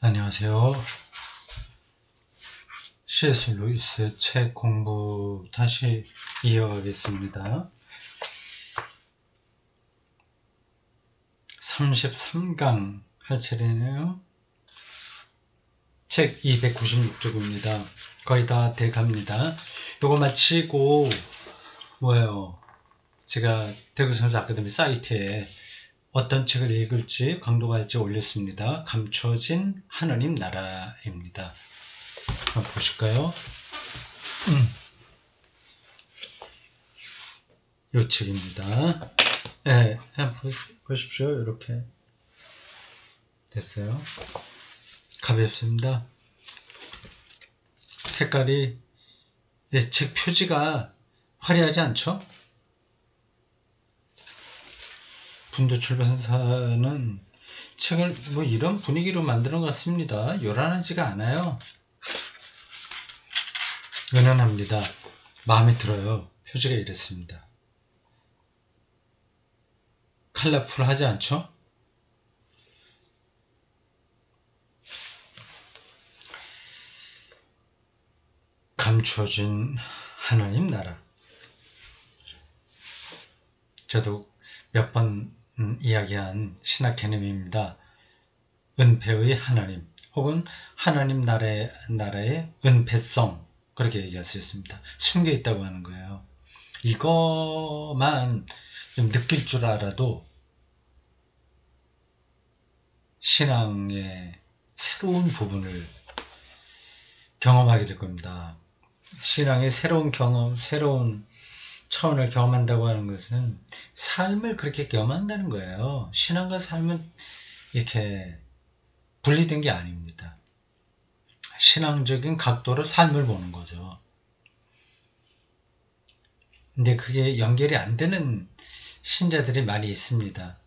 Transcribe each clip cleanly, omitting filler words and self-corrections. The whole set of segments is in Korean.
안녕하세요. C.S. 루이스 책 공부 다시 이어가겠습니다. 33강 할 차례네요. 책 296쪽입니다. 거의 다 돼갑니다. 요거 마치고 뭐예요? 제가 대구선수 아카데미 사이트에 어떤 책을 읽을지 강독할지 올렸습니다. 감춰진 하느님 나라입니다. 한번 보실까요? 요 책입니다. 네, 한번 보십시오. 이렇게 됐어요. 가볍습니다. 색깔이 책 표지가 화려하지 않죠? 분도 출판사는 책을 뭐 이런 분위기로 만드는 것 같습니다. 요란하지가 않아요. 은은합니다. 마음에 들어요. 표지가 이랬습니다. 컬러풀하지 않죠? 감추어진 하나님 나라. 저도 몇 번 이야기한 신학 개념입니다. 은폐의 하나님 혹은 하나님 나라의 은폐성, 그렇게 얘기할 수 있습니다. 숨겨 있다고 하는 거예요. 이거만 좀 느낄 줄 알아도 신앙의 새로운 부분을 경험하게 될 겁니다. 신앙의 새로운 경험, 새로운 차원을 경험한다고 하는 것은 삶을 그렇게 경험한다는 거예요. 신앙과 삶은 이렇게 분리된 게 아닙니다. 신앙적인 각도로 삶을 보는 거죠. 근데 그게 연결이 안 되는 신자들이 많이 있습니다.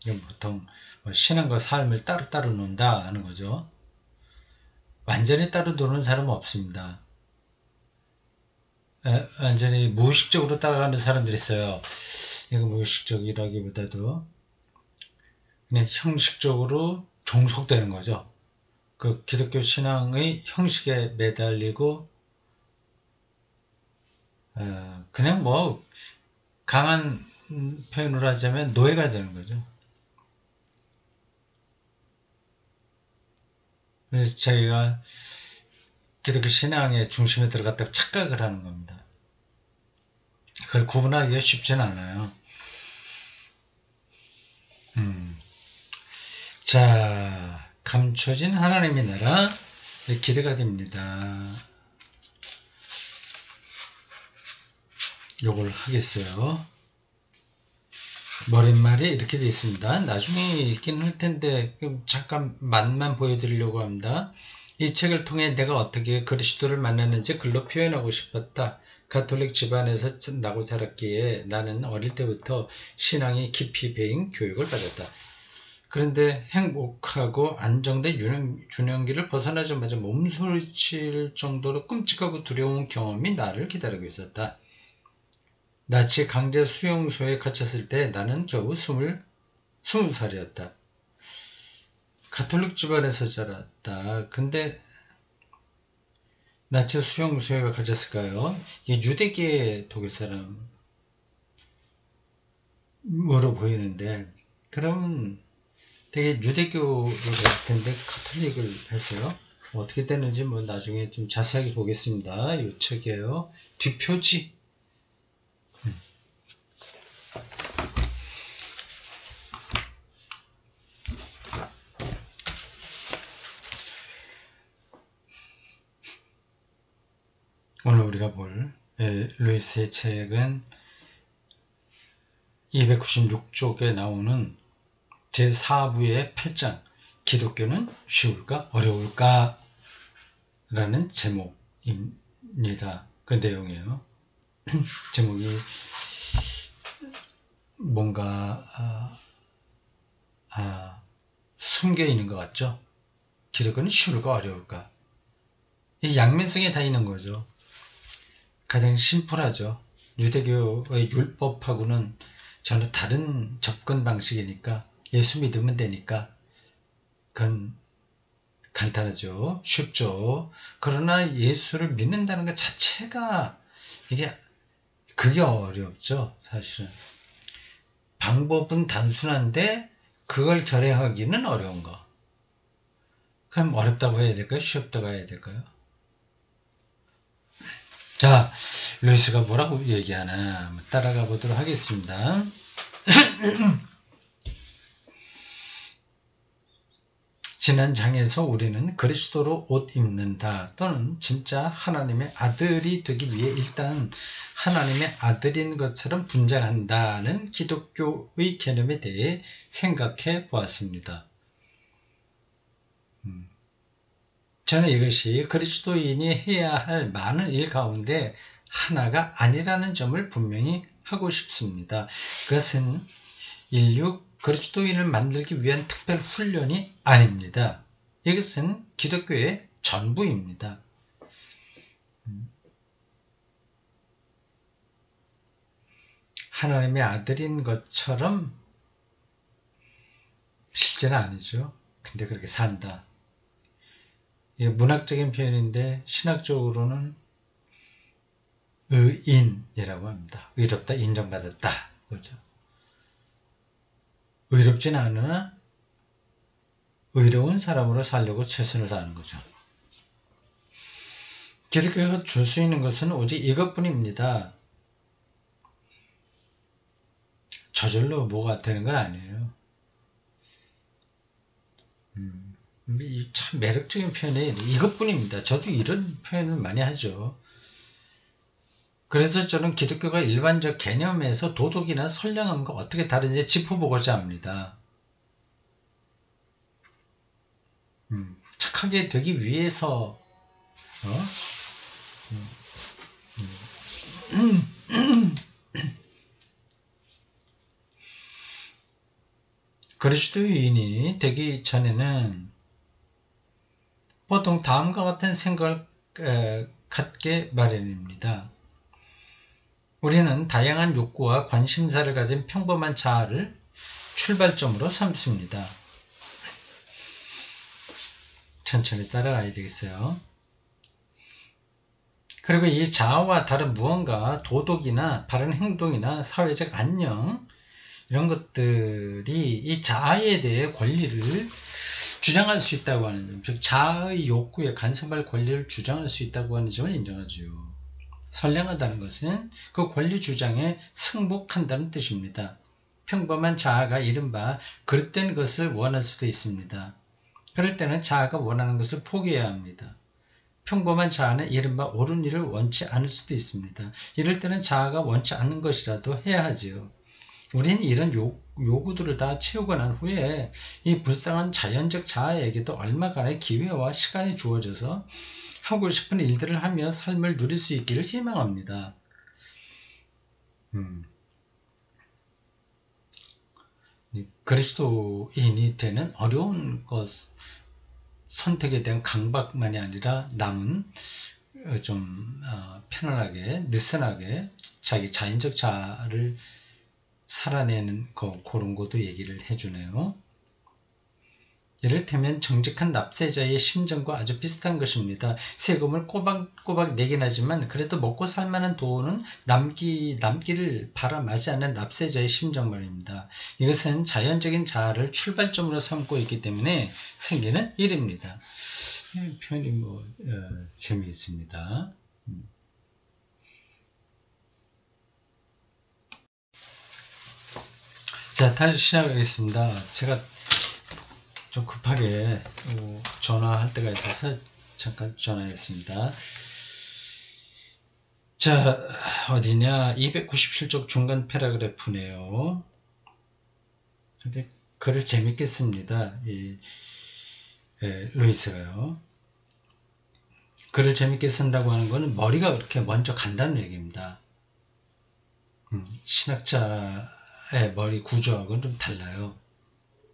이건 보통 신앙과 삶을 따로따로 논다 하는 거죠. 완전히 따로 노는 사람은 없습니다. 완전히 무의식적으로 따라가는 사람들이 있어요. 이거 무의식적이라기보다도 그냥 형식적으로 종속되는 거죠. 그 기독교 신앙의 형식에 매달리고 그냥 뭐 강한 표현으로 하자면 노예가 되는 거죠. 그래서 자기가 기독교 신앙의 중심에 들어갔다고 착각을 하는 겁니다. 그걸 구분하기가 쉽지는 않아요. 자, 감춰진 하나님의 나라, 기대가 됩니다. 요걸 하겠어요. 머릿말이 이렇게 되어 있습니다. 나중에 읽긴 할 텐데 잠깐 맛만 보여드리려고 합니다. 이 책을 통해 내가 어떻게 그리스도를 만났는지 글로 표현하고 싶었다. 가톨릭 집안에서 나고 자랐기에 나는 어릴 때부터 신앙이 깊이 배인 교육을 받았다. 그런데 행복하고 안정된 균형기를 벗어나자마자 몸소리칠 정도로 끔찍하고 두려운 경험이 나를 기다리고 있었다. 나치 강제 수용소에 갇혔을 때 나는 겨우 20살이었다. 가톨릭 집안에서 자랐다. 근데 나치 수용소에 갇혔을까요? 이게 유대계 독일 사람으로 보이는데, 그러면 되게 유대교를 할 텐데 가톨릭을 했어요. 어떻게 되는지 뭐 나중에 좀 자세하게 보겠습니다. 이 책이에요. 뒷표지. 오늘 우리가 볼 루이스의 책은 296쪽에 나오는 제4부의 8장 기독교는 쉬울까 어려울까 라는 제목입니다. 그 내용이에요. 제목이 뭔가 숨겨 있는 것 같죠? 기독교는 쉬울까 어려울까? 이 양면성에 다 있는 거죠. 가장 심플하죠. 유대교의 율법하고는 전혀 다른 접근 방식이니까 예수 믿으면 되니까 그건 간단하죠. 쉽죠. 그러나 예수를 믿는다는 것 자체가 그게 어렵죠. 사실은. 방법은 단순한데 그걸 결행하기는 어려운 거. 그럼 어렵다고 해야 될까요? 쉽다고 해야 될까요? 자, 루이스가 뭐라고 얘기하나 따라가 보도록 하겠습니다. 지난 장에서 우리는 그리스도로 옷 입는다 또는 진짜 하나님의 아들이 되기 위해 일단 하나님의 아들인 것처럼 분장한다는 기독교의 개념에 대해 생각해 보았습니다. 저는 이것이 그리스도인이 해야 할 많은 일 가운데 하나가 아니라는 점을 분명히 하고 싶습니다. 그것은 인류 그리스도인을 만들기 위한 특별 훈련이 아닙니다. 이것은 기독교의 전부입니다. 하나님의 아들인 것처럼 실제는 아니죠. 근데 그렇게 산다. 이게 문학적인 표현인데 신학적으로는 의인이라고 합니다. 의롭다, 인정받았다. 그죠? 의롭지는 않으나 의로운 사람으로 살려고 최선을 다하는 거죠. 기독교가 줄 수 있는 것은 오직 이것뿐입니다. 저절로 뭐가 되는 건 아니에요. 참 매력적인 표현이 이것뿐입니다. 저도 이런 표현을 많이 하죠. 그래서 저는 기독교가 일반적 개념에서 도덕이나 선량함과 어떻게 다른지 짚어보고자 합니다. 착하게 되기 위해서 그리스도인이 되기 전에는 보통 다음과 같은 생각을 갖게 마련입니다. 우리는 다양한 욕구와 관심사를 가진 평범한 자아를 출발점으로 삼습니다. 천천히 따라가야 되겠어요. 그리고 이 자아와 다른 무언가 도덕이나 바른 행동이나 사회적 안녕 이런 것들이 이 자아에 대해 권리를 주장할 수 있다고 하는 점, 즉 자아의 욕구에 간섭할 권리를 주장할 수 있다고 하는 점을 인정하죠. 선량하다는 것은 그 권리 주장에 승복한다는 뜻입니다. 평범한 자아가 이른바 그릇된 것을 원할 수도 있습니다. 그럴 때는 자아가 원하는 것을 포기해야 합니다. 평범한 자아는 이른바 옳은 일을 원치 않을 수도 있습니다. 이럴 때는 자아가 원치 않는 것이라도 해야 하지요. 우리는 이런 요구들을 다 채우고 난 후에 이 불쌍한 자연적 자아에게도 얼마간의 기회와 시간이 주어져서 하고 싶은 일들을 하며 삶을 누릴 수 있기를 희망합니다. 그리스도인이 되는 어려운 것, 선택에 대한 강박만이 아니라 남은 좀 편안하게, 느슨하게 자기 자연적 자아를 살아내는 그런 것도 얘기를 해주네요. 이를테면 정직한 납세자의 심정과 아주 비슷한 것입니다. 세금을 꼬박꼬박 내긴 하지만 그래도 먹고 살만한 돈은 남기를 바라마지 않는 납세자의 심정 말입니다. 이것은 자연적인 자아를 출발점으로 삼고 있기 때문에 생기는 일입니다. 표현이 재미있습니다. 자, 다시 시작하겠습니다. 제가 좀 급하게 전화할 때가 있어서 잠깐 전화했습니다. 자, 어디냐? 297쪽 중간 패러그래프네요. 근데 글을 재밌게 씁니다. 루이스가요. 글을 재밌게 쓴다고 하는 거는 머리가 그렇게 먼저 간다는 얘기입니다. 신학자의 머리 구조하고는 좀 달라요.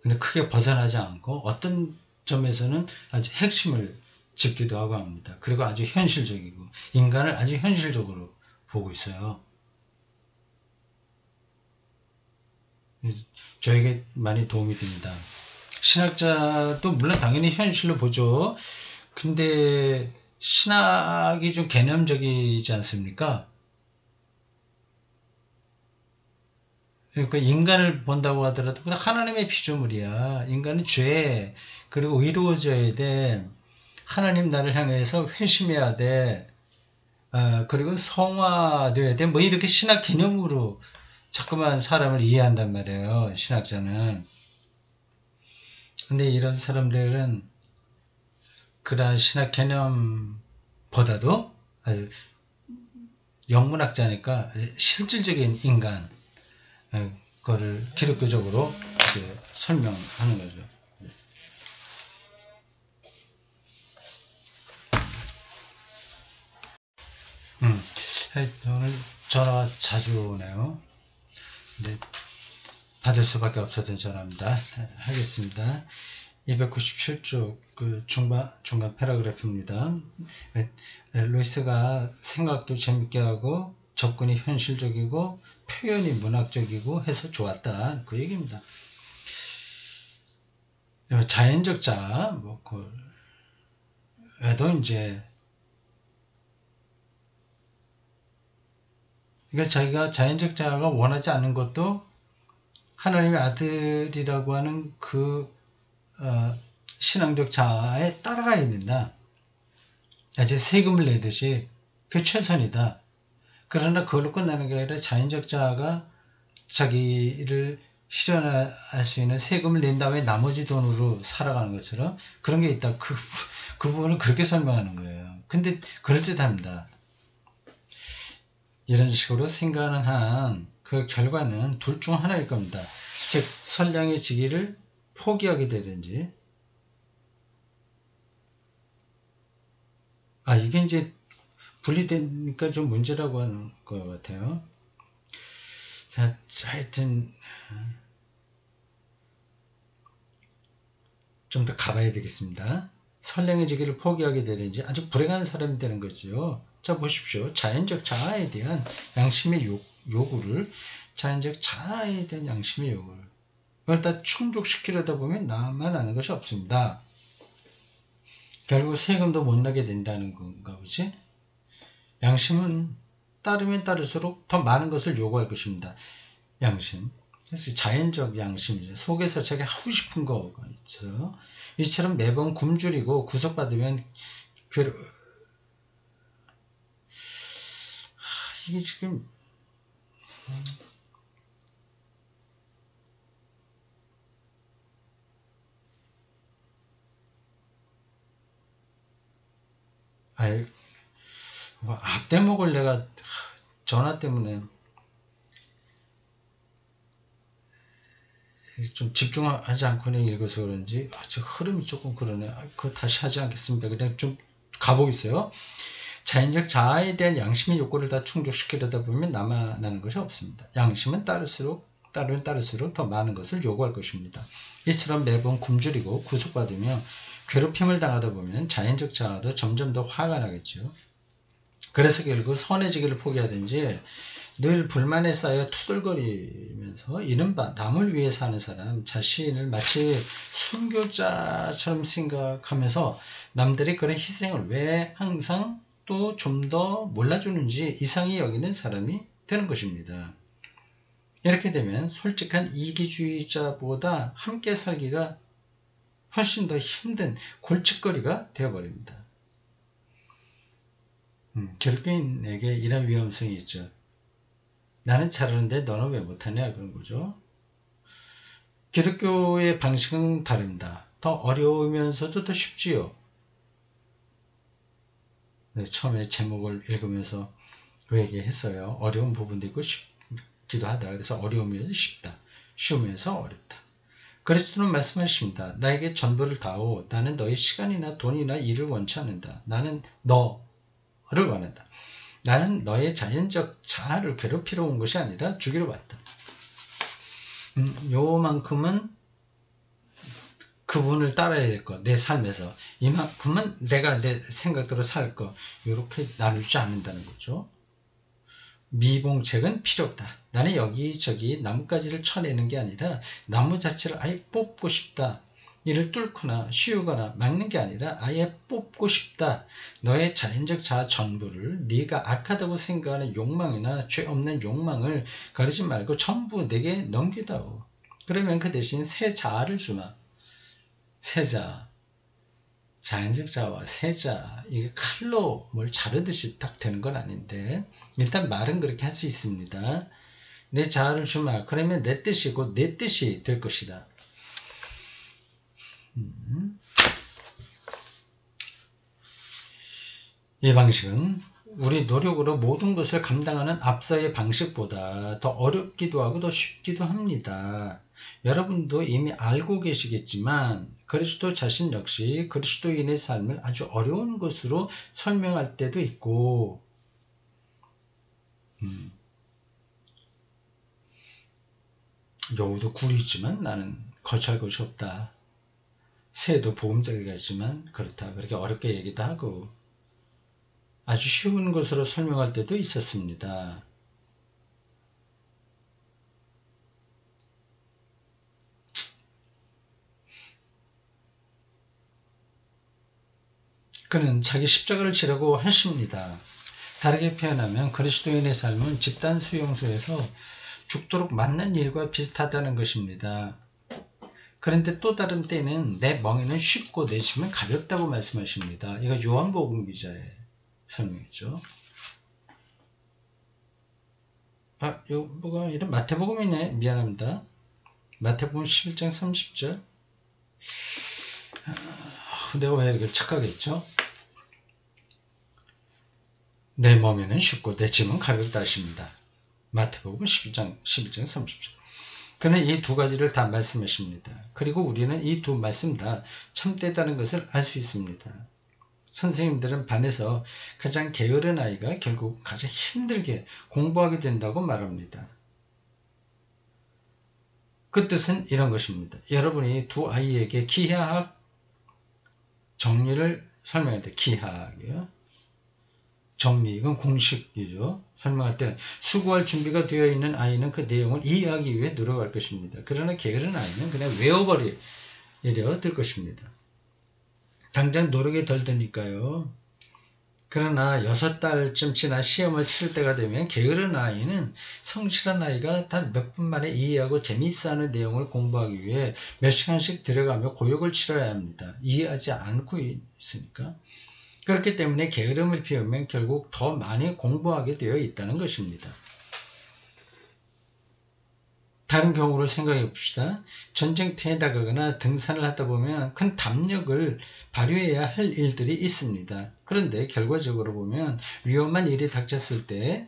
근데 크게 벗어나지 않고 어떤 점에서는 아주 핵심을 짚기도 하고 합니다. 그리고 아주 현실적이고 인간을 아주 현실적으로 보고 있어요. 저에게 많이 도움이 됩니다. 신학자도 물론 당연히 현실로 보죠. 근데 신학이 좀 개념적이지 않습니까? 그러니까 인간을 본다고 하더라도 그냥 하나님의 피조물이야. 인간은 죄, 그리고 의로워져야 돼. 하나님 나를 향해서 회심해야 돼. 그리고 성화돼야 돼. 뭐 이렇게 신학 개념으로 자꾸만 사람을 이해한단 말이에요. 신학자는. 근데 이런 사람들은 그러한 신학 개념보다도 영문학자니까 실질적인 인간, 그거를 기독교적으로 설명하는 거죠. 오늘 전화가 자주 오네요. 네, 받을 수밖에 없었던 전화입니다. 하겠습니다. 297쪽 중간 패러그래프입니다. 루이스가 생각도 재밌게 하고 접근이 현실적이고 표현이 문학적이고 해서 좋았다. 그 얘기입니다. 자연적 자, 에도 이제 그러니까 자기가 자연적 자아가 원하지 않는 것도 하나님의 아들이라고 하는 신앙적 자아에 따라가야 된다. 이제 세금을 내듯이 그게 최선이다. 그러나 그걸로 끝나는 게 아니라 자연적 자아가 자기를 실현할 수 있는 세금을 낸 다음에 나머지 돈으로 살아가는 것처럼 그런 게 있다. 그 부분을 그렇게 설명하는 거예요. 근데 그럴듯합니다. 이런 식으로 생각하는 한 그 결과는 둘 중 하나일 겁니다. 즉 선량해지기를 포기하게 되든지, 이게 이제 분리되니까 좀 문제라고 하는 것 같아요. 자, 하여튼 좀 더 가봐야 되겠습니다. 선량해지기를 포기하게 되든지 아주 불행한 사람이 되는 거죠. 자, 보십시오. 자연적 자아에 대한 양심의 요구를 그걸 다 충족시키려다 보면 나만 아는 것이 없습니다. 결국 세금도 못 나게 된다는 건가 보지? 양심은 따르면 따를수록 더 많은 것을 요구할 것입니다. 양심. 그래서 자연적 양심이죠. 속에서 자기 하고 싶은 거가 있죠. 이처럼 매번 굶주리고 구속받으면 이게 지금 앞대목을 내가 전화 때문에 좀 집중하지 않고 읽어서 그런지 저 흐름이 조금 그러네. 그거 다시 하지 않겠습니다. 그냥 좀 가보겠어요. 자연적 자아에 대한 양심의 욕구를 다 충족시키려다 보면 남아나는 것이 없습니다. 양심은 따르면 따를수록 더 많은 것을 요구할 것입니다. 이처럼 매번 굶주리고 구속받으며 괴롭힘을 당하다 보면 자연적 자아도 점점 더 화가 나겠죠. 그래서 결국 선해지기를 포기하든지 늘 불만에 쌓여 투덜거리면서 이른바 남을 위해 사는 사람 자신을 마치 순교자처럼 생각하면서 남들이 그런 희생을 왜 항상 또 좀 더 몰라주는지 이상히 여기는 사람이 되는 것입니다. 이렇게 되면 솔직한 이기주의자보다 함께 살기가 훨씬 더 힘든 골칫거리가 되어버립니다. 기독교인에게 이런 위험성이 있죠. 나는 잘하는데 너는 왜 못하냐 그런 거죠. 기독교의 방식은 다릅니다. 더 어려우면서도 더 쉽지요. 네, 처음에 제목을 읽으면서 그 얘기 했어요. 어려운 부분도 있고 쉽기도 하다. 그래서 어려우면서 쉽다. 쉬우면서 어렵다. 그리스도는 말씀하십니다. 나에게 전부를 다오. 나는 너의 시간이나 돈이나 일을 원치 않는다. 나는 너를 원한다. 나는 너의 자연적 자아를 괴롭히러 온 것이 아니라 주기로 왔다. 요만큼은 그분을 따라야 될 것, 내 삶에서 이만큼은 내가 내 생각대로 살 것, 이렇게 나누지 않는다는 거죠. 미봉책은 필요 없다. 나는 여기저기 나뭇가지를 쳐내는 게 아니라 나무 자체를 아예 뽑고 싶다. 이를 뚫거나 씌우거나 막는 게 아니라 아예 뽑고 싶다. 너의 자연적 자아 전부를 네가 악하다고 생각하는 욕망이나 죄 없는 욕망을 가리지 말고 전부 내게 넘기다오. 그러면 그 대신 새 자아를 주마. 새 자아. 자연적 자아와 새 자아. 이게 칼로 뭘 자르듯이 딱 되는 건 아닌데 일단 말은 그렇게 할 수 있습니다. 내 자아를 주마. 그러면 내 뜻이고 내 뜻이 될 것이다. 이 방식은 우리 노력으로 모든 것을 감당하는 앞서의 방식보다 더 어렵기도 하고 더 쉽기도 합니다. 여러분도 이미 알고 계시겠지만 그리스도 자신 역시 그리스도인의 삶을 아주 어려운 것으로 설명할 때도 있고 여우도 굴이 있지만 나는 거처할 곳이 없다. 새도 보금자리가 있지만 그렇다. 그렇게 어렵게 얘기도 하고 아주 쉬운 것으로 설명할 때도 있었습니다. 그는 자기 십자가를 지라고 하십니다. 다르게 표현하면 그리스도인의 삶은 집단 수용소에서 죽도록 맞는 일과 비슷하다는 것입니다. 그런데 또 다른 때는 내 멍에는 쉽고 내 짐은 가볍다고 말씀하십니다. 이거 요한복음 기자의 설명이죠. 요거가 이런 마태복음이네. 미안합니다. 마태복음 11장 30절. 내가 왜 이걸 착각했죠? 내 몸에는 쉽고 내 짐은 가볍다 하십니다. 마태복음 11장 30절. 그는 이 두 가지를 다 말씀하십니다. 그리고 우리는 이 두 말씀 다 참되다는 것을 알 수 있습니다. 선생님들은 반에서 가장 게으른 아이가 결국 가장 힘들게 공부하게 된다고 말합니다. 그 뜻은 이런 것입니다. 여러분이 두 아이에게 기하학 정리를 설명할 때 기하학이요. 정리, 이건 공식이죠. 설명할 때 수고할 준비가 되어 있는 아이는 그 내용을 이해하기 위해 노력할 것입니다. 그러나 게으른 아이는 그냥 외워버리려 들 것입니다. 당장 노력이 덜 드니까요. 그러나 6달쯤 지나 시험을 치를 때가 되면 게으른 아이는 성실한 아이가 단 몇 분 만에 이해하고 재미있어하는 내용을 공부하기 위해 몇 시간씩 들어가며 고역을 치러야 합니다. 이해하지 않고 있으니까. 그렇기 때문에 게으름을 피우면 결국 더 많이 공부하게 되어 있다는 것입니다. 다른 경우로 생각해 봅시다. 전쟁터에 나가거나 등산을 하다 보면 큰 담력을 발휘해야 할 일들이 있습니다. 그런데 결과적으로 보면 위험한 일이 닥쳤을 때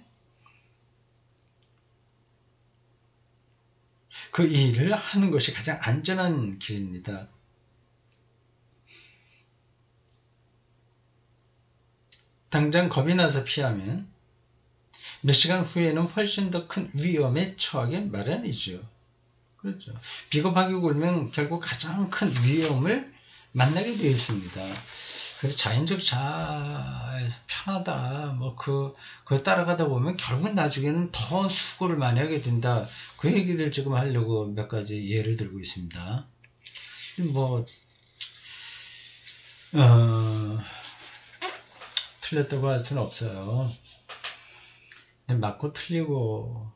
그 일을 하는 것이 가장 안전한 길입니다. 당장 겁이 나서 피하면 몇 시간 후에는 훨씬 더 큰 위험에 처하게 마련이죠. 그렇죠. 비겁하게 굴면 결국 가장 큰 위험을 만나게 되어 있습니다. 그래서 자연적 자아에서 편하다, 그걸 따라가다 보면 결국 나중에는 더 수고를 많이 하게 된다. 그 얘기를 지금 하려고 몇 가지 예를 들고 있습니다. 틀렸다고 할 수는 없어요. 맞고 틀리고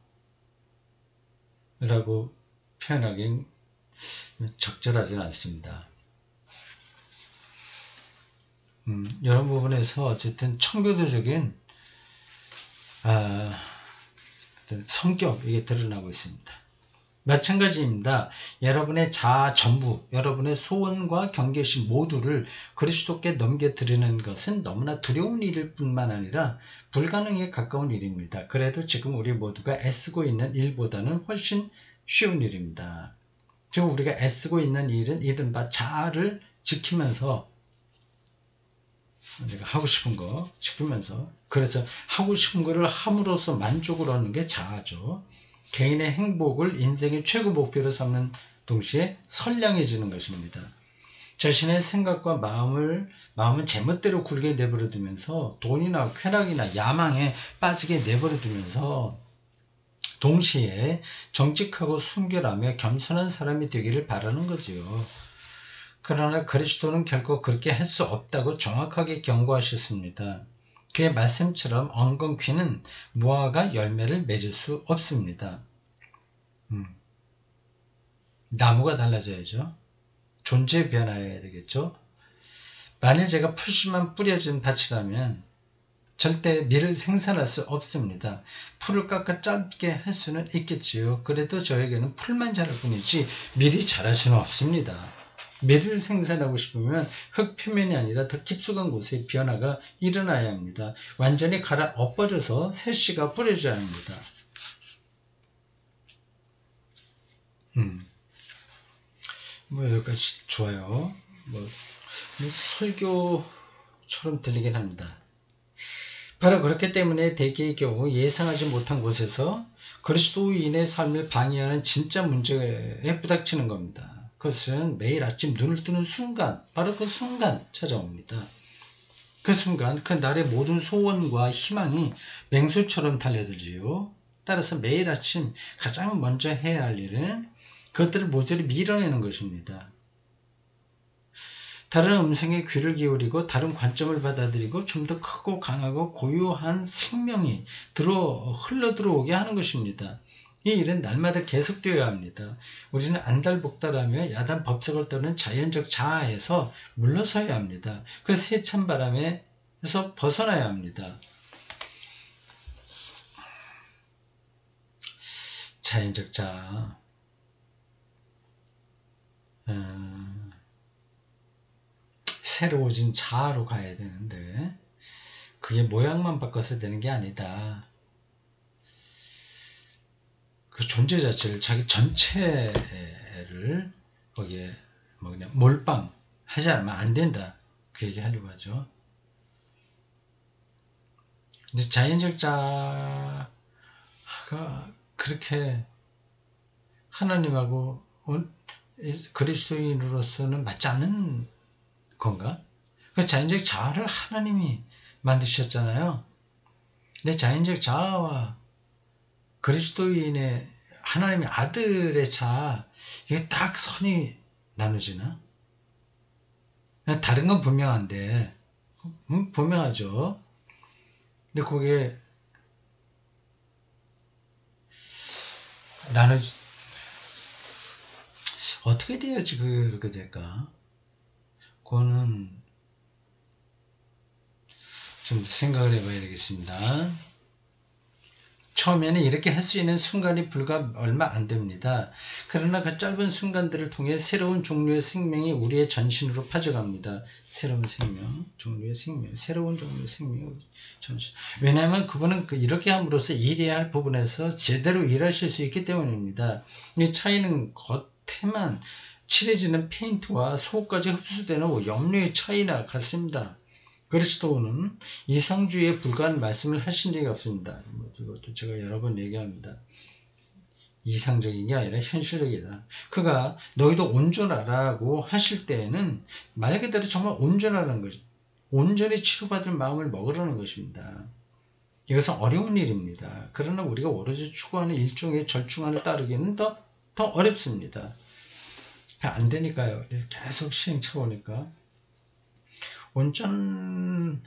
라고 표현하기는 적절하지는 않습니다. 이런 부분에서 어쨌든 청교도적인 성격 이게 드러나고 있습니다. 마찬가지입니다. 여러분의 자아 전부, 여러분의 소원과 경계심 모두를 그리스도께 넘겨드리는 것은 너무나 두려운 일일 뿐만 아니라 불가능에 가까운 일입니다. 그래도 지금 우리 모두가 애쓰고 있는 일보다는 훨씬 쉬운 일입니다. 지금 우리가 애쓰고 있는 일은 이른바 자아를 지키면서 내가 하고 싶은 거 지키면서 그래서 하고 싶은 거를 함으로써 만족을 얻는 게 자아죠. 개인의 행복을 인생의 최고 목표로 삼는 동시에 선량해지는 것입니다. 자신의 생각과 마음은 제멋대로 굴게 내버려두면서 돈이나 쾌락이나 야망에 빠지게 내버려두면서 동시에 정직하고 순결하며 겸손한 사람이 되기를 바라는 거지요. 그러나 그리스도는 결코 그렇게 할 수 없다고 정확하게 경고하셨습니다. 그의 말씀처럼 엉겅퀴는 무화과 열매를 맺을 수 없습니다. 나무가 달라져야죠. 존재 변화해야 되겠죠. 만일 제가 풀씨만 뿌려진 밭이라면 절대 밀을 생산할 수 없습니다. 풀을 깎아 짧게 할 수는 있겠지요. 그래도 저에게는 풀만 자랄 뿐이지 밀이 자랄 수는 없습니다. 밀을 생산하고 싶으면 흙 표면이 아니라 더 깊숙한 곳에 변화가 일어나야 합니다. 완전히 갈아 엎어져서 새 씨가 뿌려져야 합니다. 뭐 여기까지 좋아요. 뭐 설교처럼 들리긴 합니다. 바로 그렇기 때문에 대개의 경우 예상하지 못한 곳에서 그리스도인의 삶을 방해하는 진짜 문제에 부닥치는 겁니다. 그것은 매일 아침 눈을 뜨는 순간, 바로 그 순간 찾아옵니다. 그 순간 그 날의 모든 소원과 희망이 맹수처럼 달려들지요. 따라서 매일 아침 가장 먼저 해야 할 일은 그것들을 모조리 밀어내는 것입니다. 다른 음성에 귀를 기울이고 다른 관점을 받아들이고 좀 더 크고 강하고 고유한 생명이 흘러 들어오게 하는 것입니다. 이 일은 날마다 계속되어야 합니다. 우리는 안달복달하며 야단 법석을 떠는 자연적 자아에서 물러서야 합니다. 그 세찬 바람에서 벗어나야 합니다. 자연적 자아. 새로워진 자아로 가야 되는데 그게 모양만 바꿔서 되는 게 아니다. 그 존재 자체를 자기 전체를 거기에 뭐 그냥 몰빵하지 않으면 안 된다. 그 얘기 하려고 하죠. 근데 자연적 자아가 그렇게 하나님하고 그리스도인으로서는 맞지 않는 건가? 그 자연적 자아를 하나님이 만드셨잖아요. 근데 자연적 자아와 그리스도인의 하나님의 아들의 자아, 이게 딱 선이 나눠지나? 다른 건 분명한데, 분명하죠. 근데 그게 어떻게 돼야지 그렇게 될까? 그거는 좀 생각을 해봐야 되겠습니다. 처음에는 이렇게 할 수 있는 순간이 불과 얼마 안 됩니다. 그러나 그 짧은 순간들을 통해 새로운 종류의 생명이 우리의 전신으로 파져갑니다. 새로운 생명, 종류의 생명, 새로운 종류의 생명이 전신. 왜냐하면 그분은 이렇게 함으로써 일해야 할 부분에서 제대로 일하실 수 있기 때문입니다. 이 차이는 겉에만 칠해지는 페인트와 속까지 흡수되는 염료의 차이나 같습니다. 그리스도는 이상주의에 불과한 말씀을 하신 적이 없습니다. 이것도 제가 여러 번 얘기합니다. 이상적인 게 아니라 현실적이다. 그가 너희도 온전하라고 하실 때에는 말 그대로 정말 온전하라는 것이, 온전히 치료받을 마음을 먹으라는 것입니다. 이것은 어려운 일입니다. 그러나 우리가 오로지 추구하는 일종의 절충안을 따르기는 더 어렵습니다. 안 되니까요. 계속 시행착오 오니까. 온전하게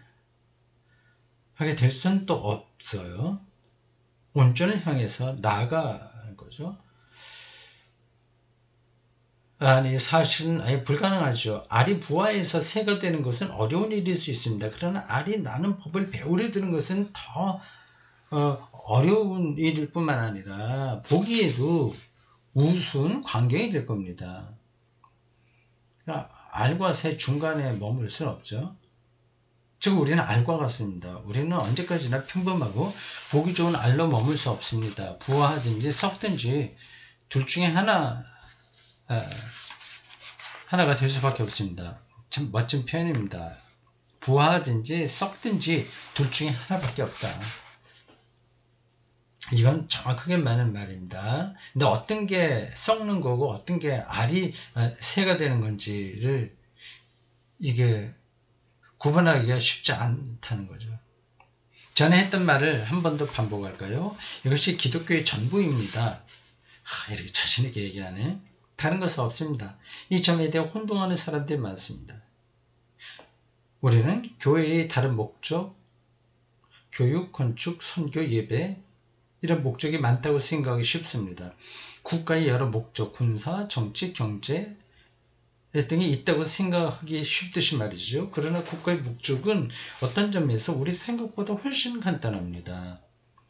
될 수는 또 없어요. 온전을 향해서 나아가는 거죠. 아니, 사실은 아예 불가능하죠. 알이 부화해서 새가 되는 것은 어려운 일일 수 있습니다. 그러나 알이 나는 법을 배우려 드는 것은 더 어려운 일일 뿐만 아니라 보기에도 우스운 광경이 될 겁니다. 그러니까 알과 새 중간에 머물 수는 없죠. 즉 우리는 알과 같습니다. 우리는 언제까지나 평범하고 보기 좋은 알로 머물 수 없습니다. 부화하든지 썩든지 둘 중에 하나가 될 수밖에 없습니다. 참 멋진 표현입니다. 부화하든지 썩든지 둘 중에 하나밖에 없다. 이건 정확하게 맞는 말입니다. 근데 어떤 게 썩는 거고 어떤 게 알이 새가 되는 건지를 이게 구분하기가 쉽지 않다는 거죠. 전에 했던 말을 한 번 더 반복할까요? 이것이 기독교의 전부입니다. 이렇게 자신있게 얘기하네. 다른 것은 없습니다. 이 점에 대해 혼동하는 사람들이 많습니다. 우리는 교회의 다른 목적, 교육, 건축, 선교, 예배 이런 목적이 많다고 생각하기 쉽습니다. 국가의 여러 목적, 군사, 정치, 경제 등이 있다고 생각하기 쉽듯이 말이죠. 그러나 국가의 목적은 어떤 점에서 우리 생각보다 훨씬 간단합니다.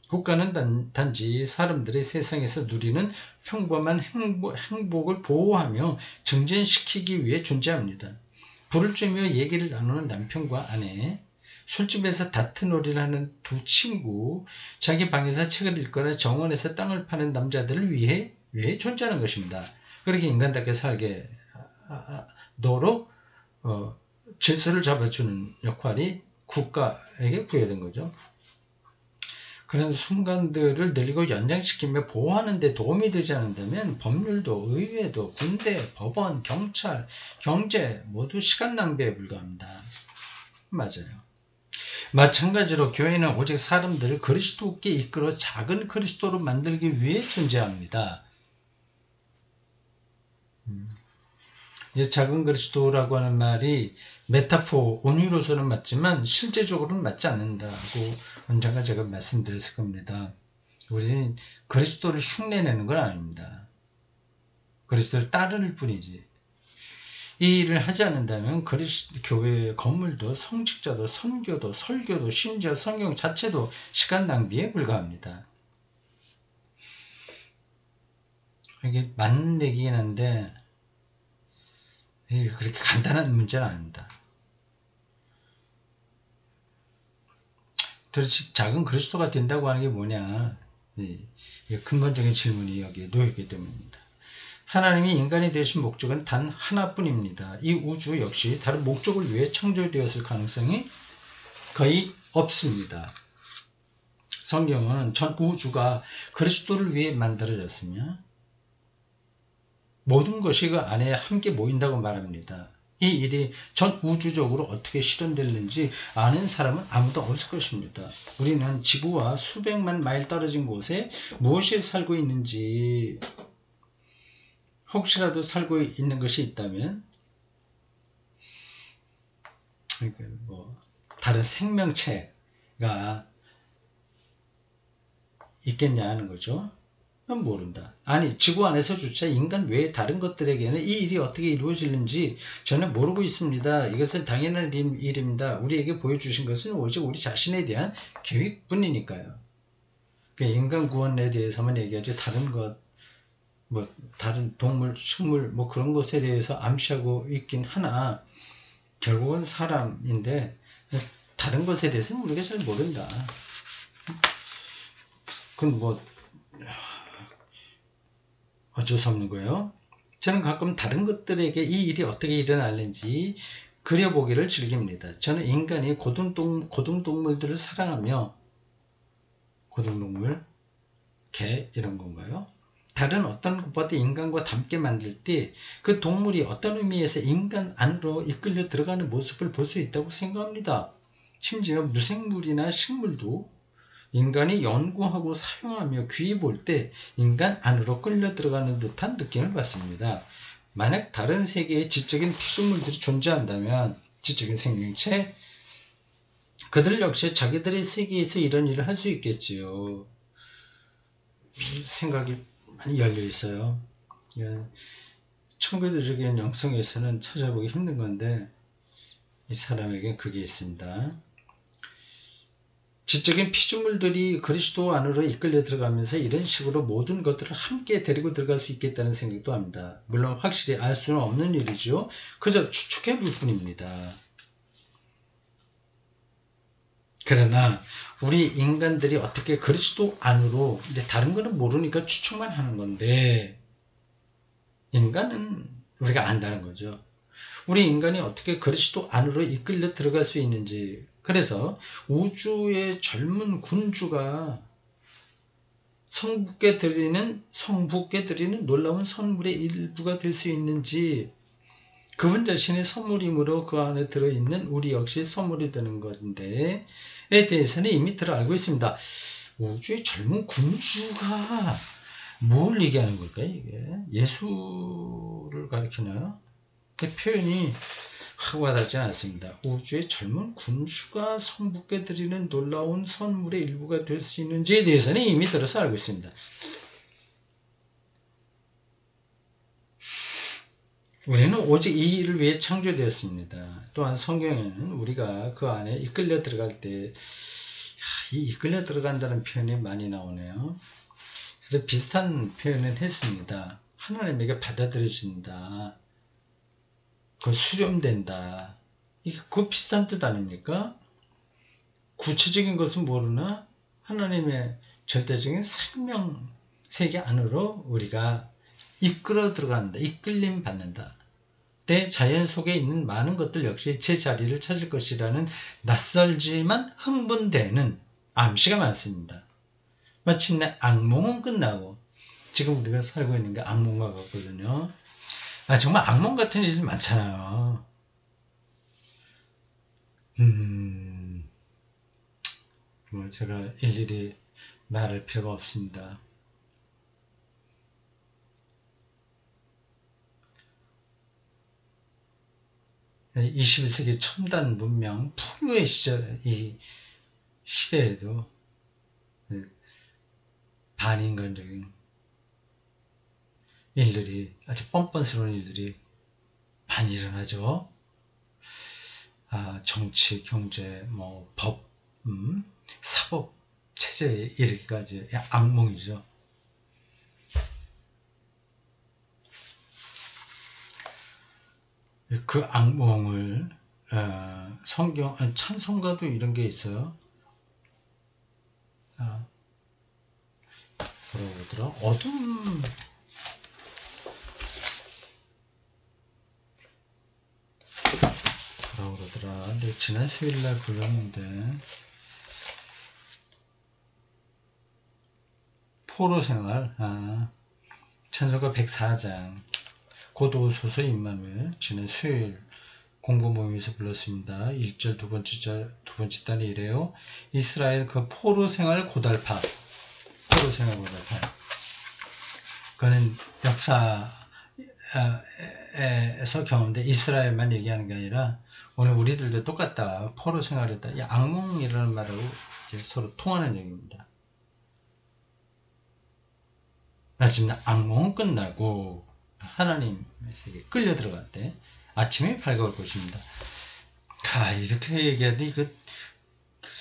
국가는 단지 사람들이 세상에서 누리는 평범한 행복을 보호하며 증진시키기 위해 존재합니다. 불을 쬐며 얘기를 나누는 남편과 아내, 술집에서 다트놀이를 하는 두 친구, 자기 방에서 책을 읽거나 정원에서 땅을 파는 남자들을 위해 존재하는 것입니다. 그렇게 인간답게 살게 도록 질서를 잡아주는 역할이 국가에게 부여된 거죠. 그런 순간들을 늘리고 연장시키며 보호하는 데 도움이 되지 않는다면 법률도 의회도 군대, 법원, 경찰, 경제 모두 시간 낭비에 불과합니다. 맞아요. 마찬가지로 교회는 오직 사람들을 그리스도께 이끌어 작은 그리스도로 만들기 위해 존재합니다. 작은 그리스도라고 하는 말이 메타포, 은유로서는 맞지만 실제적으로는 맞지 않는다고 언젠가 제가 말씀드렸을 겁니다. 우리는 그리스도를 흉내내는 건 아닙니다. 그리스도를 따를 뿐이지. 이 일을 하지 않는다면 교회 건물도 성직자도 선교도 설교도 심지어 성경 자체도 시간 낭비에 불과합니다. 이게 맞는 얘기긴 한데 그렇게 간단한 문제는 아닙니다. 도대체 작은 그리스도가 된다고 하는 게 뭐냐? 근본적인 질문이 여기에 놓여있기 때문입니다. 하나님이 인간이 되신 목적은 단 하나뿐입니다. 이 우주 역시 다른 목적을 위해 창조되었을 가능성이 거의 없습니다. 성경은 전 우주가 그리스도를 위해 만들어졌으며 모든 것이 그 안에 함께 모인다고 말합니다. 이 일이 전 우주적으로 어떻게 실현되는지 아는 사람은 아무도 없을 것입니다. 우리는 지구와 수백만 마일 떨어진 곳에 무엇이 살고 있는지 혹시라도 살고 있는 것이 있다면 다른 생명체가 있겠냐 하는 거죠. 모른다. 아니 지구 안에서조차 인간 외에 다른 것들에게는 이 일이 어떻게 이루어지는지 저는 모르고 있습니다. 이것은 당연한 일입니다. 우리에게 보여주신 것은 오직 우리 자신에 대한 계획뿐이니까요. 인간 구원에 대해서만 얘기하지 다른 것, 다른 동물, 식물 그런 것에 대해서 암시하고 있긴 하나 결국은 사람인데 다른 것에 대해서는 우리가 잘 모른다. 그건 어쩔 수 없는 거예요. 저는 가끔 다른 것들에게 이 일이 어떻게 일어나는지 그려보기를 즐깁니다. 저는 인간이 고등동물들을 사랑하며 고등동물, 개 이런 건가요? 다른 어떤 것보다 인간과 닮게 만들 때 그 동물이 어떤 의미에서 인간 안으로 이끌려 들어가는 모습을 볼 수 있다고 생각합니다. 심지어 무생물이나 식물도 인간이 연구하고 사용하며 귀히 볼 때 인간 안으로 끌려 들어가는 듯한 느낌을 받습니다. 만약 다른 세계에 지적인 피조물들이 존재한다면 지적인 생명체 그들 역시 자기들의 세계에서 이런 일을 할 수 있겠지요. 생각이 많이 열려 있어요. 청교도적인 영성에서는 찾아보기 힘든 건데 이 사람에게 그게 있습니다. 지적인 피조물들이 그리스도 안으로 이끌려 들어가면서 이런 식으로 모든 것들을 함께 데리고 들어갈 수 있겠다는 생각도 합니다. 물론 확실히 알 수는 없는 일이죠. 그저 추측해 볼 뿐입니다. 그러나 우리 인간들이 어떻게 그리스도 안으로 이제 다른 거는 모르니까 추측만 하는 건데 인간은 우리가 안다는 거죠. 우리 인간이 어떻게 그리스도 안으로 이끌려 들어갈 수 있는지 그래서 우주의 젊은 군주가 성부께 드리는 놀라운 선물의 일부가 될 수 있는지 그분 자신의 선물이므로 그 안에 들어있는 우리 역시 선물이 되는 건데에 대해서는 이미 알고 있습니다. 우주의 젊은 군주가 뭘 얘기하는 걸까요, 이게? 예수를 가리키나요? 그 표현이 하고 와닿지 않습니다. 우주의 젊은 군주가 성부께 드리는 놀라운 선물의 일부가 될 수 있는지에 대해서는 이미 들어서 알고 있습니다. 우리는 오직 이 일을 위해 창조되었습니다. 또한 성경에는 우리가 그 안에 이끌려 들어갈 때, 이 이끌려 들어간다는 표현이 많이 나오네요. 그래서 비슷한 표현을 했습니다. 하나님에게 받아들여진다. 그 수렴된다. 이게 그 비슷한 뜻 아닙니까? 구체적인 것은 모르나 하나님의 절대적인 생명 세계 안으로 우리가 이끌어 들어간다. 이끌림 받는다. 내 자연 속에 있는 많은 것들 역시 제 자리를 찾을 것이라는 낯설지만 흥분되는 암시가 많습니다. 마침내 악몽은 끝나고 지금 우리가 살고 있는 게 악몽과 같거든요. 정말 악몽 같은 일이 많잖아요. 뭐 제가 일일이 말할 필요가 없습니다. 네, 21세기 첨단 문명 풍요의 시절, 이 시대에도 반인간적인 일들이, 아주 뻔뻔스러운 일들이 많이 일어나죠. 정치, 경제, 뭐 법, 사법 체제에 이르기까지 악몽이죠. 그 악몽을 성경 찬송가도 이런 게 있어요. 뭐라고 그러더라? 어둠 뭐라고 그러더라? 근데 지난 수요일날 불렀는데 포로생활 찬송가 104장 고도소서 임마누엘 지난 수요일 공부 모임에서 불렀습니다. 1절 두 번째 단이 이래요. 이스라엘 그 포로생활 고달파. 포로생활 고달파. 그거는 역사에서 경험된 이스라엘만 얘기하는 게 아니라 오늘 우리들도 똑같다. 포로생활했다. 이 악몽이라는 말하고 이제 서로 통하는 얘기입니다. 마침내 악몽은 끝나고 하나님 세계에 끌려 들어갈 때 아침이 밝아올 것입니다. 이렇게 얘기하는데 이거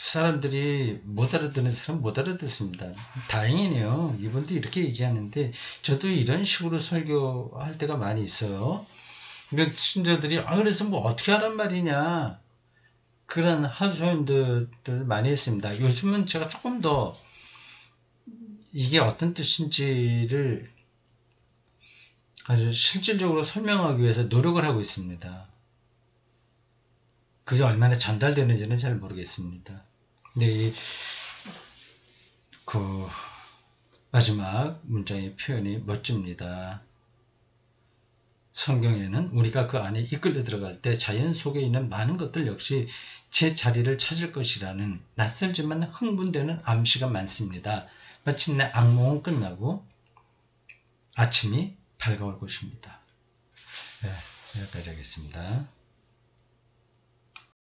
사람들이 못 알아듣는 사람 못 알아듣습니다. 다행이네요. 이분도 이렇게 얘기하는데 저도 이런 식으로 설교할 때가 많이 있어요. 그러니까 신자들이 그래서 뭐 어떻게 하란 말이냐 그런 하소연들 많이 했습니다. 요즘은 제가 조금 더 이게 어떤 뜻인지를 아주 실질적으로 설명하기 위해서 노력을 하고 있습니다. 그게 얼마나 전달되는지는 잘 모르겠습니다. 근데 그 마지막 문장의 표현이 멋집니다. 성경에는 우리가 그 안에 이끌려 들어갈 때 자연 속에 있는 많은 것들 역시 제 자리를 찾을 것이라는 낯설지만 흥분되는 암시가 많습니다. 마침내 악몽은 끝나고 아침이 밝아올 것입니다. 네, 여기까지 하겠습니다.